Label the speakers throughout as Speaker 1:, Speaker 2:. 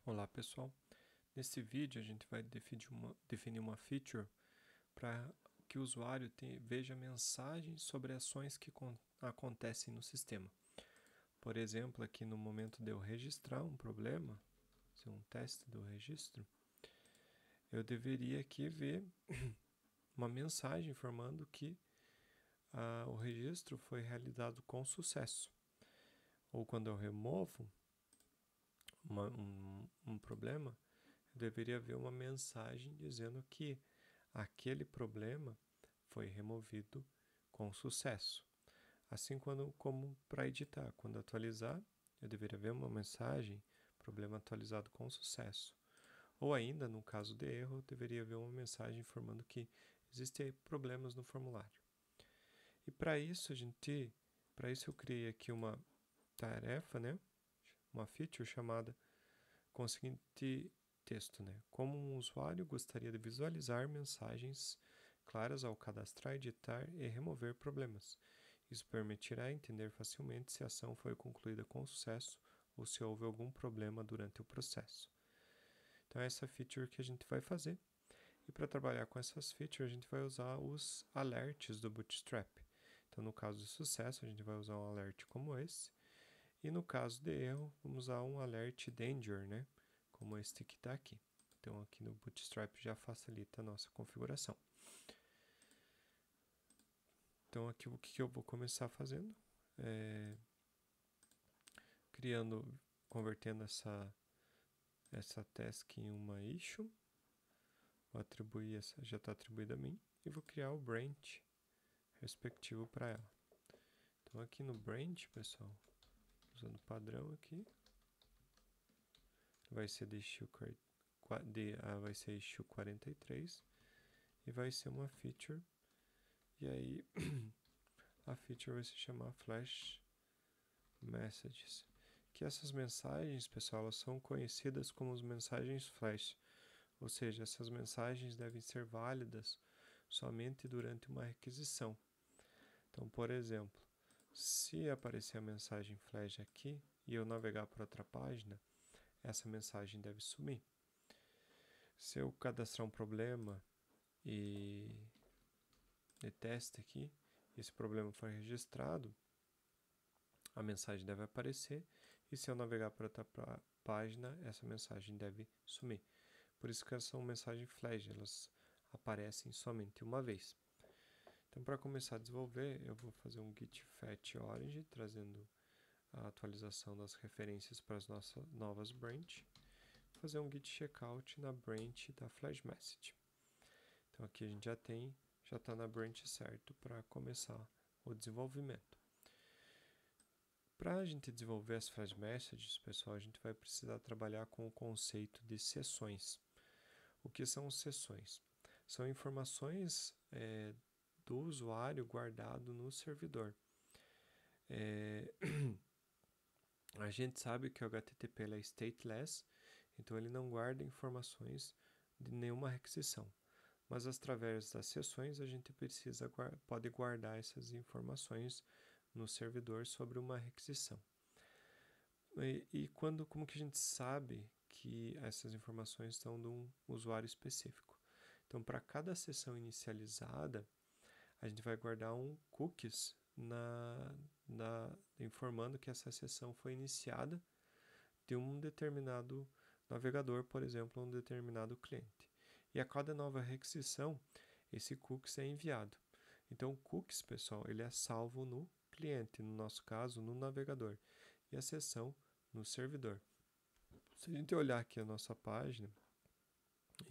Speaker 1: Olá pessoal, nesse vídeo a gente vai definir uma feature para que o usuário veja mensagens sobre ações que acontecem no sistema. Por exemplo, aqui no momento de eu registrar um problema, se um teste do registro, eu deveria aqui ver uma mensagem informando que o registro foi realizado com sucesso. Ou quando eu removo um problema, eu deveria ver uma mensagem dizendo que aquele problema foi removido com sucesso. Assim como para editar, quando atualizar, eu deveria ver uma mensagem, problema atualizado com sucesso. Ou ainda, no caso de erro, eu deveria ver uma mensagem informando que existem problemas no formulário. E para isso eu criei aqui uma tarefa, né? Uma feature chamada com o seguinte texto, né? Como um usuário gostaria de visualizar mensagens claras ao cadastrar, editar e remover problemas. Isso permitirá entender facilmente se a ação foi concluída com sucesso ou se houve algum problema durante o processo. Então, essa é a feature que a gente vai fazer. E para trabalhar com essas features, a gente vai usar os alerts do Bootstrap. Então, no caso de sucesso, a gente vai usar um alert como esse. E no caso de erro, vamos usar um alert danger, né? Como este que está aqui. Então, aqui no Bootstrap já facilita a nossa configuração. Então, aqui o que eu vou começar fazendo? Convertendo essa task em uma issue. Vou atribuir essa, já está atribuída a mim. E vou criar o branch respectivo para ela. Então, aqui no branch, pessoal, usando o padrão aqui, vai ser de issue, vai ser issue 43 e vai ser uma feature. E aí, a feature vai se chamar Flash Messages. Que essas mensagens, pessoal, elas são conhecidas como as mensagens Flash. Ou seja, essas mensagens devem ser válidas somente durante uma requisição. Então, por exemplo, se aparecer a mensagem Flash aqui e eu navegar para outra página, essa mensagem deve sumir. Se eu cadastrar um problema e teste aqui, esse problema for registrado, a mensagem deve aparecer, e se eu navegar para outra página, essa mensagem deve sumir. Por isso que elas são mensagens flash, elas aparecem somente uma vez. Então, para começar a desenvolver, eu vou fazer um git fetch orange, trazendo a atualização das referências para as nossas novas branch. Vou fazer um git checkout na branch da flash message. Então, aqui a gente já está na branch certo para começar o desenvolvimento. Para a gente desenvolver as flash messages, pessoal, a gente vai precisar trabalhar com o conceito de sessões. O que são sessões? São informações do usuário guardado no servidor. A gente sabe que o HTTP é stateless, então ele não guarda informações de nenhuma requisição. Mas através das sessões a gente pode guardar essas informações no servidor sobre uma requisição. Como que a gente sabe que essas informações estão de um usuário específico? Então, para cada sessão inicializada, a gente vai guardar um cookies informando que essa sessão foi iniciada de um determinado navegador, por exemplo, um determinado cliente. E a cada nova requisição, esse cookies é enviado. Então, o cookies, pessoal, ele é salvo no cliente, no nosso caso, no navegador, e a sessão no servidor. Se a gente olhar aqui a nossa página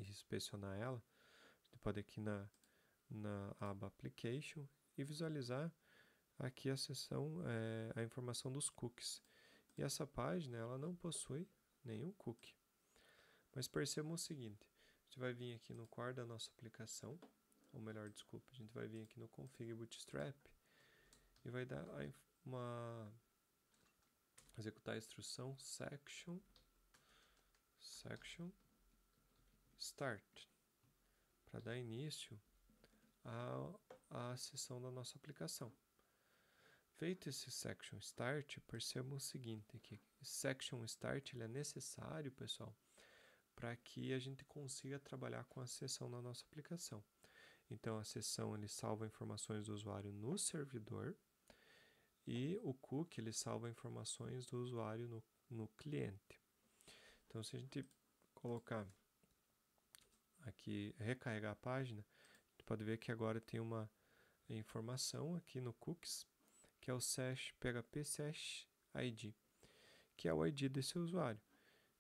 Speaker 1: e inspecionar ela, a gente pode ir aqui na aba Application e visualizar aqui a seção, a informação dos cookies. E essa página ela não possui nenhum cookie. Mas percebam o seguinte, a gente vai vir aqui no core da nossa aplicação, ou melhor, desculpa, a gente vai vir aqui no config bootstrap e vai dar executar a instrução section start para dar início à seção da nossa aplicação. Feito esse section start, percebam o seguinte, que section start ele é necessário, pessoal, para que a gente consiga trabalhar com a sessão na nossa aplicação. Então, a sessão ele salva informações do usuário no servidor e o cookie ele salva informações do usuário no cliente. Então, se a gente colocar aqui, recarregar a página, a gente pode ver que agora tem uma informação aqui no cookies, que é o PHP Sesh ID, que é o ID desse usuário.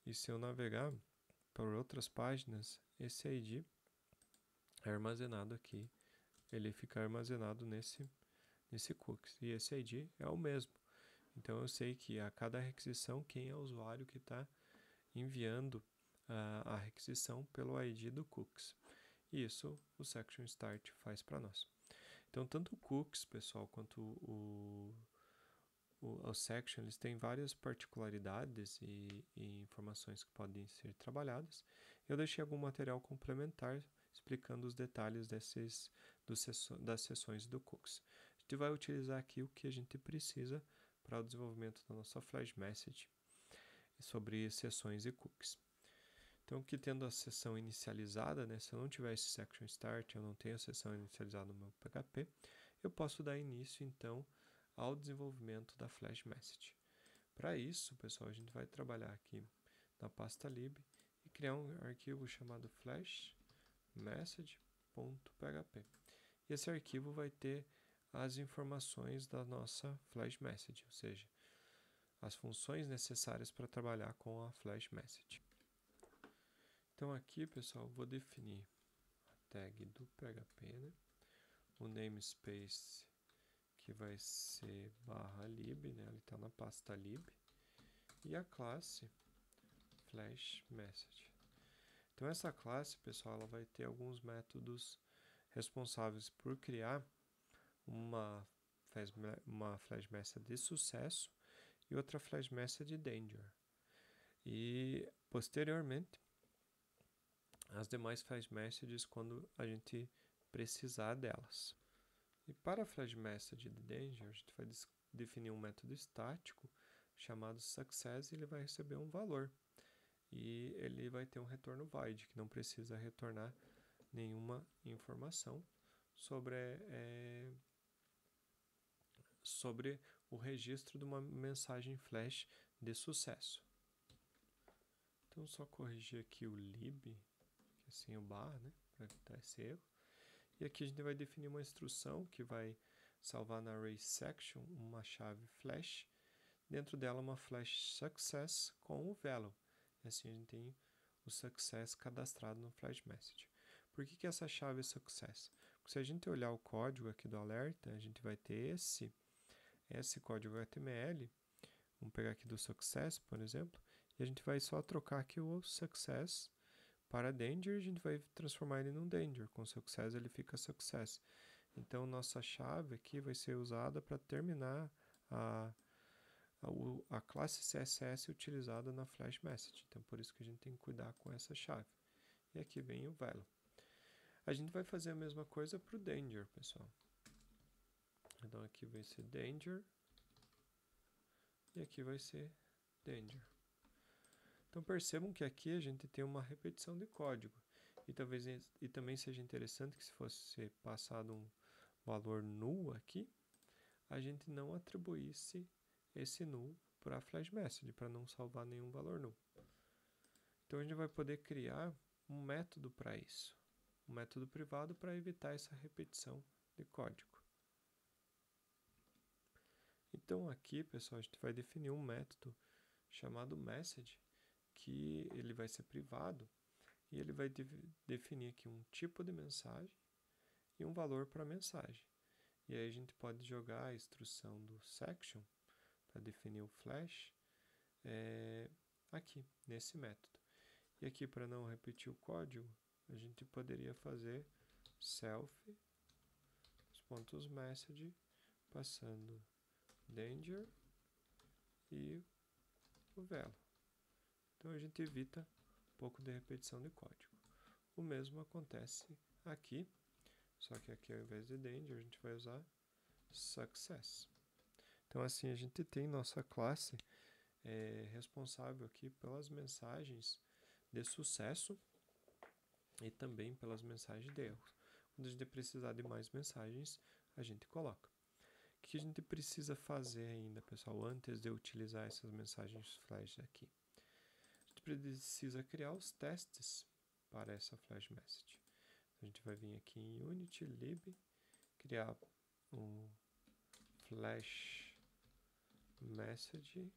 Speaker 1: E se eu navegar por outras páginas, esse ID é armazenado aqui, ele fica armazenado nesse cookies. E esse ID é o mesmo. Então eu sei que a cada requisição, quem é o usuário que está enviando a requisição pelo ID do cookies. E isso o section start faz para nós. Então tanto o cookies, pessoal, quanto o section, eles têm várias particularidades e informações que podem ser trabalhadas. Eu deixei algum material complementar explicando os detalhes das sessões do cookies. A gente vai utilizar aqui o que a gente precisa para o desenvolvimento da nossa Flash Message sobre sessões e cookies. Então, aqui tendo a sessão inicializada, né, se eu não tiver esse section start, eu não tenho a sessão inicializada no meu PHP, eu posso dar início, então, ao desenvolvimento da Flash Message. Para isso, pessoal, a gente vai trabalhar aqui na pasta lib e criar um arquivo chamado flashmessage.php. E esse arquivo vai ter as informações da nossa Flash Message, ou seja, as funções necessárias para trabalhar com a Flash Message. Então aqui, pessoal, vou definir a tag do PHP, né? O namespace que vai ser /lib, né? Ele está na pasta lib, e a classe Flash Message. Então essa classe, pessoal, ela vai ter alguns métodos responsáveis por criar uma Flash Message de sucesso e outra Flash Message Danger. E posteriormente as demais Flash Messages quando a gente precisar delas. E para a Flash Message de Danger, a gente vai definir um método estático chamado Success e ele vai receber um valor. E ele vai ter um retorno void, que não precisa retornar nenhuma informação sobre o registro de uma mensagem flash de sucesso. Então, só corrigir aqui o lib, que é sem o barra, né, para evitar esse erro. E aqui a gente vai definir uma instrução que vai salvar na array section uma chave flash, dentro dela uma flash success com o value. E assim a gente tem o success cadastrado no Flash Message. Por que essa chave é success? Porque se a gente olhar o código aqui do alerta, a gente vai ter esse código HTML. Vamos pegar aqui do success, por exemplo, e a gente vai só trocar aqui o success para danger, a gente vai transformar ele num danger. Com success ele fica success. Então nossa chave aqui vai ser usada para terminar a classe CSS utilizada na Flash Message. Então por isso que a gente tem que cuidar com essa chave. E aqui vem o value. A gente vai fazer a mesma coisa para o danger, pessoal. Então aqui vai ser danger e aqui vai ser danger. Então percebam que aqui a gente tem uma repetição de código. E também seja interessante que se fosse passado um valor null aqui, a gente não atribuísse esse null para a Flash Message, para não salvar nenhum valor null. Então a gente vai poder criar um método para isso. Um método privado para evitar essa repetição de código. Então aqui, pessoal, a gente vai definir um método chamado message, que ele vai ser privado e ele vai definir aqui um tipo de mensagem e um valor para a mensagem. E aí a gente pode jogar a instrução do section para definir o flash aqui, nesse método. E aqui, para não repetir o código, a gente poderia fazer self .message passando danger e o value. Então a gente evita um pouco de repetição de código. O mesmo acontece aqui, só que aqui ao invés de danger a gente vai usar success. Então assim a gente tem nossa classe responsável aqui pelas mensagens de sucesso e também pelas mensagens de erros. Quando a gente precisar de mais mensagens, a gente coloca. O que a gente precisa fazer ainda, pessoal, antes de utilizar essas mensagens flash aqui? A gente precisa criar os testes para essa flash message. A gente vai vir aqui em Unity, lib, criar um flash message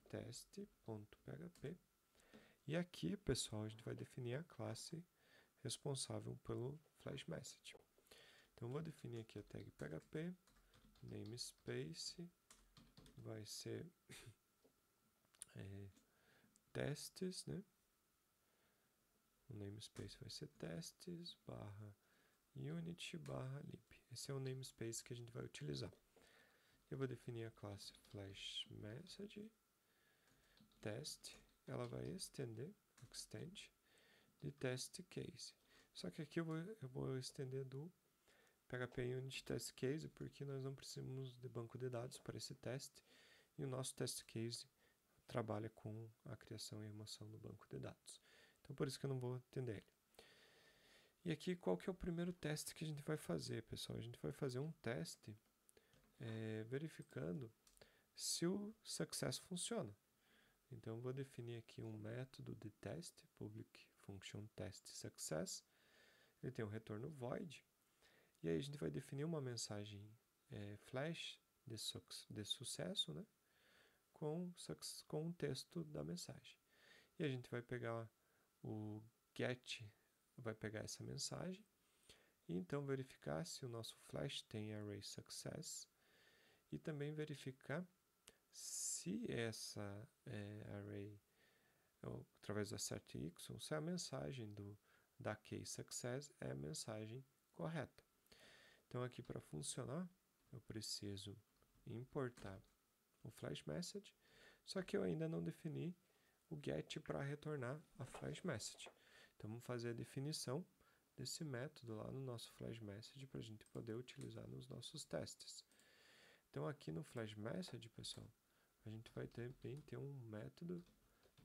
Speaker 1: teste.php. E aqui, pessoal, a gente vai definir a classe responsável pelo flash message. Então, vou definir aqui a tag php, namespace, vai ser testes, né? O namespace vai ser testes barra unity barra lib. Esse é o namespace que a gente vai utilizar. Eu vou definir a classe flash message test, ela vai extend de test case. Só que aqui eu vou estender do PHP Unit Test Case, porque nós não precisamos de banco de dados para esse teste, e o nosso test case trabalha com a criação e remoção do banco de dados. Então, por isso que eu não vou atender ele. E aqui, qual que é o primeiro teste que a gente vai fazer, pessoal? A gente vai fazer um teste verificando se o success funciona. Então, eu vou definir aqui um método de teste, public function test success. Ele tem um retorno void. E aí a gente vai definir uma mensagem flash de sucesso, né? Com o texto da mensagem. E a gente vai pegar o get, vai pegar essa mensagem e então verificar se o nosso flash tem array success e também verificar se essa array, através da certY, se a mensagem da case success é a mensagem correta. Então aqui para funcionar, eu preciso importar o flash message, só que eu ainda não defini o get para retornar a flash message. Então vamos fazer a definição desse método lá no nosso flash message para a gente poder utilizar nos nossos testes. Então aqui no flash message, pessoal, a gente vai também ter um método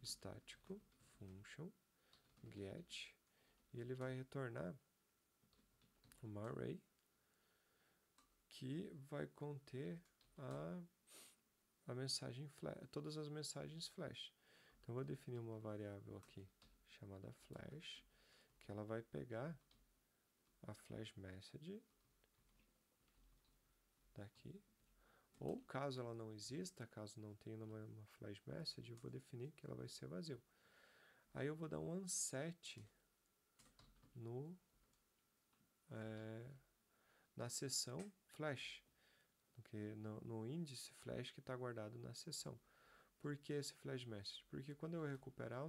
Speaker 1: estático function get e ele vai retornar uma array que vai conter a mensagem flash, todas as mensagens flash. Então, eu vou definir uma variável aqui chamada flash, que ela vai pegar a flash message daqui, ou caso ela não exista, caso não tenha uma flash message, eu vou definir que ela vai ser vazio. Aí eu vou dar um unset na seção flash, no índice flash que está guardado na seção. Por que esse flash message? Porque quando eu recuperar,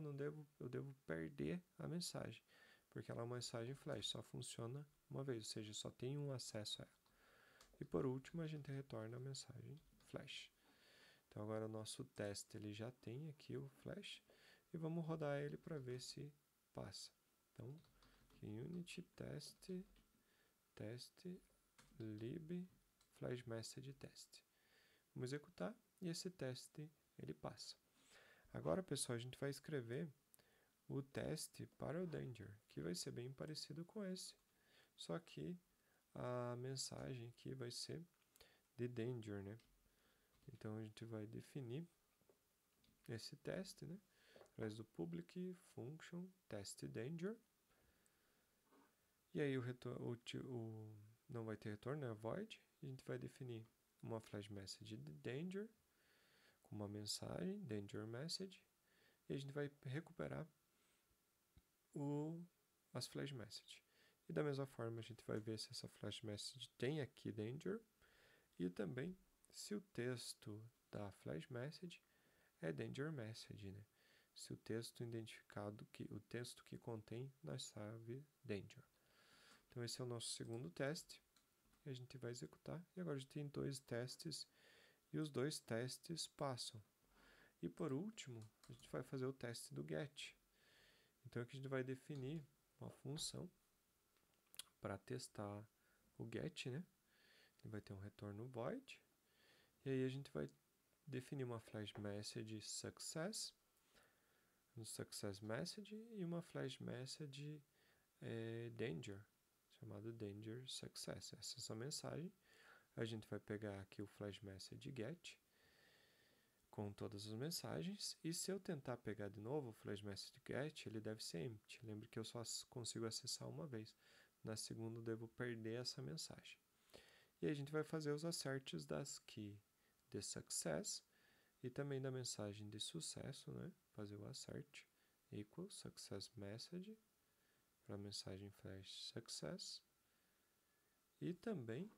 Speaker 1: eu devo perder a mensagem, porque ela é uma mensagem flash, só funciona uma vez, ou seja, só tem um acesso a ela. E por último, a gente retorna a mensagem flash. Então agora o nosso teste ele já tem aqui o flash e vamos rodar ele para ver se passa. Então, unity test lib flash message test. Vamos executar e esse teste ele passa. Agora, pessoal, a gente vai escrever o teste para o danger, que vai ser bem parecido com esse, só que a mensagem aqui vai ser de danger, né? Então a gente vai definir esse teste, né? Através do public function test danger. E aí não vai ter retorno, é void. E a gente vai definir uma flash message de danger com uma mensagem danger message. E a gente vai recuperar as flash message. E da mesma forma a gente vai ver se essa flash message tem aqui danger e também se o texto da flash message é danger message, né? Se o texto identificado, o texto que contém na chave danger. Então esse é o nosso segundo teste. E a gente vai executar. E agora a gente tem 2 testes e os 2 testes passam. E por último, a gente vai fazer o teste do get. Então aqui a gente vai definir uma função para testar o get, né? Ele vai ter um retorno void E aí a gente vai definir uma flash message success, um success message e uma flash message danger, chamado danger success. Essa é a mensagem. A gente vai pegar aqui o flash message get com todas as mensagens, e se eu tentar pegar de novo o flash message get, ele deve ser empty. Lembre que eu só consigo acessar uma vez. Na segunda eu devo perder essa mensagem. E aí a gente vai fazer os asserts das key de success e também da mensagem de sucesso, né? Fazer o assert equal success message para a mensagem flash success e também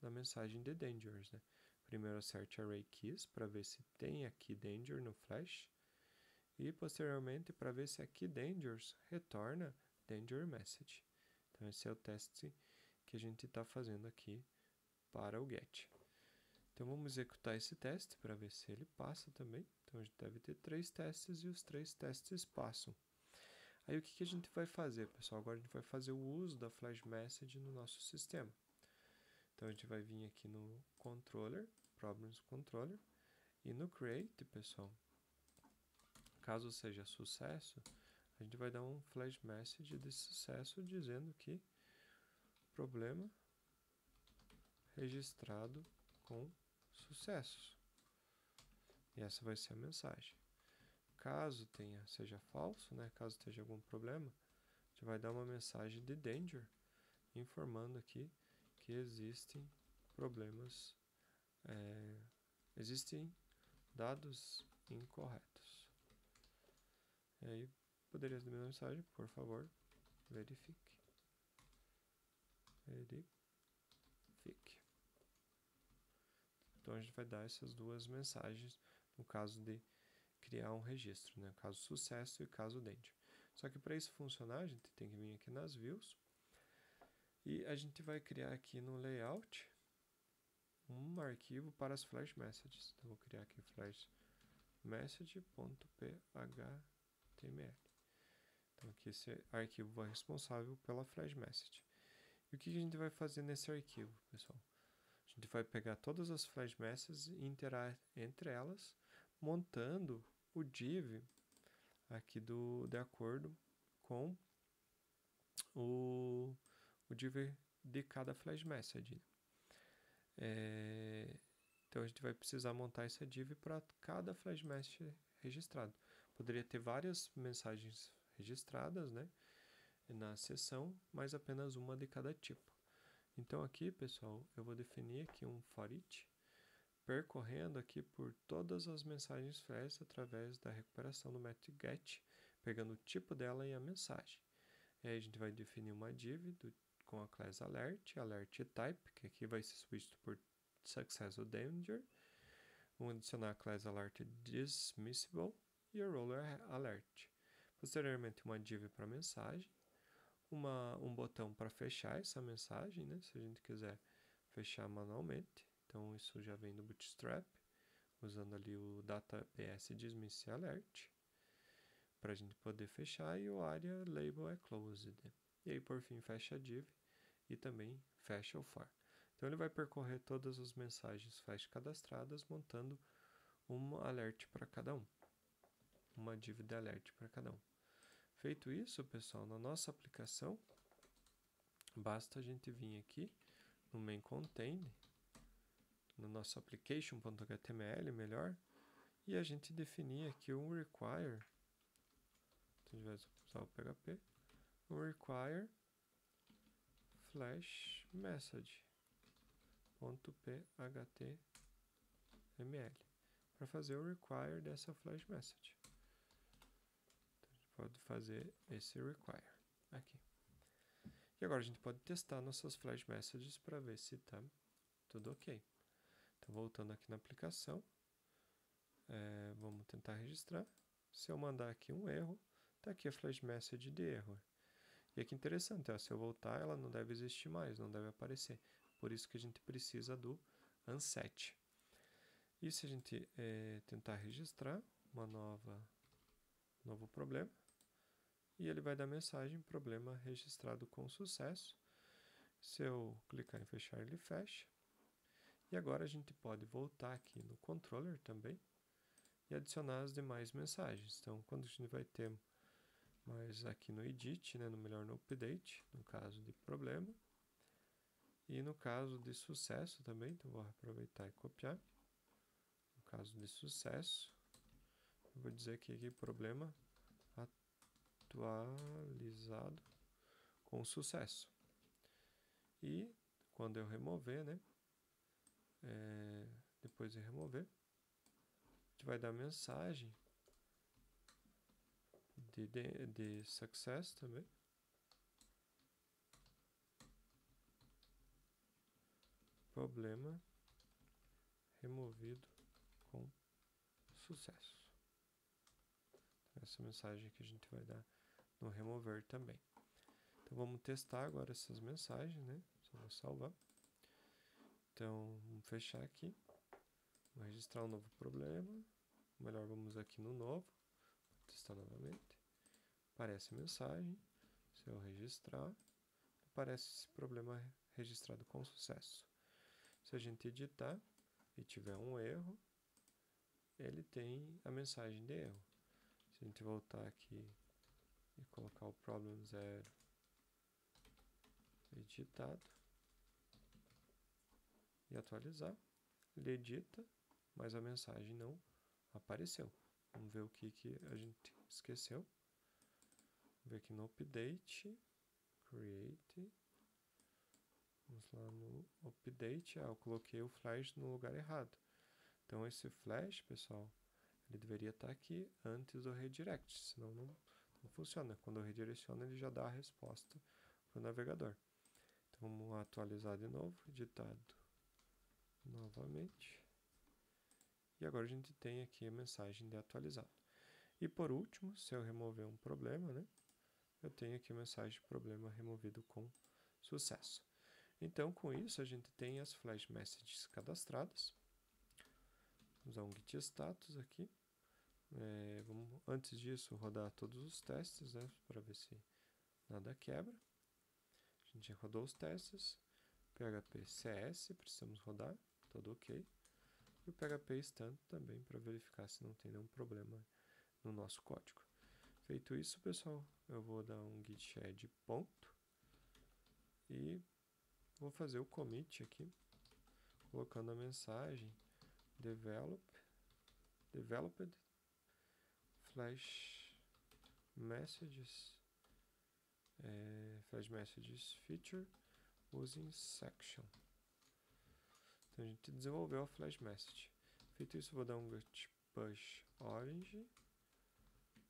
Speaker 1: da mensagem de dangers, né? Primeiro assert array keys para ver se tem aqui danger no flash e posteriormente para ver se aqui dangers retorna danger message. Então esse é o teste que a gente está fazendo aqui para o get. Então vamos executar esse teste para ver se ele passa também. Então a gente deve ter 3 testes e os 3 testes passam. Aí o que a gente vai fazer, pessoal? Agora a gente vai fazer o uso da flash message no nosso sistema. Então a gente vai vir aqui no controller, problems controller, e no create, pessoal, caso seja sucesso, a gente vai dar um flash message de sucesso dizendo que problema registrado com sucessos. E essa vai ser a mensagem. Caso seja falso, né, caso tenha algum problema, a gente vai dar uma mensagem de danger, informando aqui que existem problemas, existem dados incorretos. E aí, poderia dar uma mensagem, por favor, verifique. Então a gente vai dar essas duas mensagens no caso de criar um registro, né? Caso sucesso e caso danger. Só que para isso funcionar, a gente tem que vir aqui nas views e a gente vai criar aqui no layout um arquivo para as flash messages. Então vou criar aqui flash message.phttml. Então aqui esse arquivo é responsável pela flash message. E o que a gente vai fazer nesse arquivo, pessoal? A gente vai pegar todas as flash messages e interar entre elas, montando o div aqui de acordo com o div de cada flash message. Então a gente vai precisar montar essa div para cada flash message registrado. Poderia ter várias mensagens registradas, né, na seção, mas apenas uma de cada tipo. Então aqui, pessoal, eu vou definir aqui um for each, percorrendo aqui por todas as mensagens flash através da recuperação do método get, pegando o tipo dela e a mensagem. E aí a gente vai definir uma div com a class alert type, que aqui vai ser switched por success ou danger. Vamos adicionar a class alert dismissible e o roller alert. Posteriormente uma div para mensagem, um botão para fechar essa mensagem, né, se a gente quiser fechar manualmente. Então isso já vem do Bootstrap, usando ali o databs dismiss alert, para a gente poder fechar, e o area label é closed. E aí por fim fecha a div e também fecha o for. Então ele vai percorrer todas as mensagens flash cadastradas, montando um alert para cada um, uma div de alert para cada um. Feito isso, pessoal, na nossa aplicação, basta a gente vir aqui no main contain, no nosso application.html, melhor, e a gente definir aqui um require, então a gente vai usar o PHP, um require flash message.phttml, para fazer o require dessa flash message. Pode fazer esse require aqui. E agora a gente pode testar nossas flash messages para ver se está tudo ok. Então voltando aqui na aplicação, vamos tentar registrar. Se eu mandar aqui um erro, está aqui a flash message de erro. E aqui interessante, ó, se eu voltar, ela não deve existir mais, não deve aparecer. Por isso que a gente precisa do unset. E se a gente tentar registrar novo problema, e ele vai dar mensagem, problema registrado com sucesso. Se eu clicar em fechar, ele fecha. E agora a gente pode voltar aqui no controller também e adicionar as demais mensagens. Então, quando a gente vai ter mais aqui no edit, né, no update, no caso de problema, e no caso de sucesso também, então vou aproveitar e copiar. No caso de sucesso, eu vou dizer aqui problema atualizado com sucesso. E quando eu remover, né, depois de remover, a gente vai dar mensagem de success também. Problema removido com sucesso. Essa mensagem que a gente vai dar no remover também. Então vamos testar agora essas mensagens, né? Só vou salvar. Então vamos fechar aqui. Vou registrar um novo problema. Melhor, vamos aqui no novo. Vou testar novamente. Aparece a mensagem. Se eu registrar, aparece esse problema registrado com sucesso. Se a gente editar e tiver um erro, ele tem a mensagem de erro. Se a gente voltar aqui e colocar o problem 0 editado e atualizar, ele edita, mas a mensagem não apareceu. Vamos ver o que a gente esqueceu. Vamos ver aqui no update, create. Vamos lá no update. Eu coloquei o flash no lugar errado. Então esse flash, pessoal, ele deveria estar aqui antes do redirect, senão não funciona. Quando eu redireciono, ele já dá a resposta para o navegador. Então vamos atualizar de novo, editado novamente. E agora a gente tem aqui a mensagem de atualizado. E por último, se eu remover um problema, né, eu tenho aqui a mensagem de problema removido com sucesso. Então, com isso, a gente tem as flash messages cadastradas. Vamos usar um git status aqui. Vamos, antes disso, rodar todos os testes, né, para ver se nada quebra. A gente rodou os testes. PHP CS, precisamos rodar, tudo ok. E o PHP Stand também, para verificar se não tem nenhum problema no nosso código. Feito isso, pessoal, eu vou dar um git add ponto e vou fazer o commit aqui, colocando a mensagem developed flash messages feature using section. Então a gente desenvolveu a flash message. Feito isso, vou dar um git push orange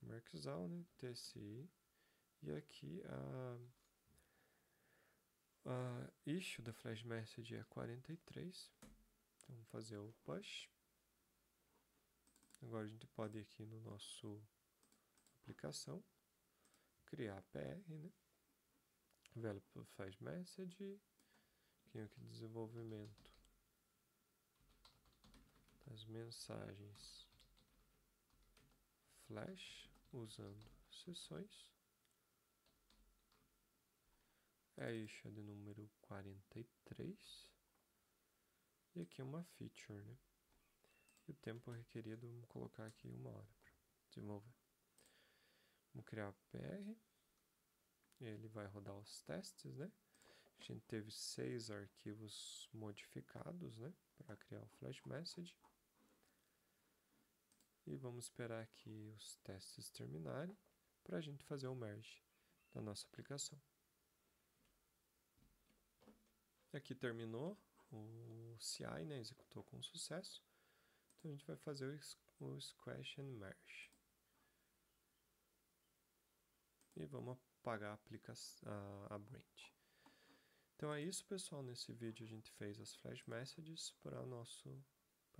Speaker 1: markdown, né, tci, e aqui a issue da flash message é 43. Então vamos fazer o push. Agora a gente pode ir aqui no nosso aplicação, criar PR, né? Develop flash message, tenho aqui desenvolvimento das mensagens flash usando sessões. É a issue de número 43. E aqui uma feature, né? E o tempo requerido, vamos colocar aqui 1 hora para desenvolver. Vamos criar o PR. Ele vai rodar os testes, né? A gente teve 6 arquivos modificados, né? Para criar o flash message. E vamos esperar aqui os testes terminarem para a gente fazer o merge da nossa aplicação. Aqui terminou o CI, né? Executou com sucesso. Então a gente vai fazer o squash and merge. E vamos apagar a branch. Então é isso, pessoal. Nesse vídeo a gente fez as flash messages para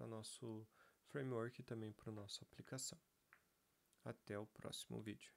Speaker 1: nosso framework e também para a nossa aplicação. Até o próximo vídeo.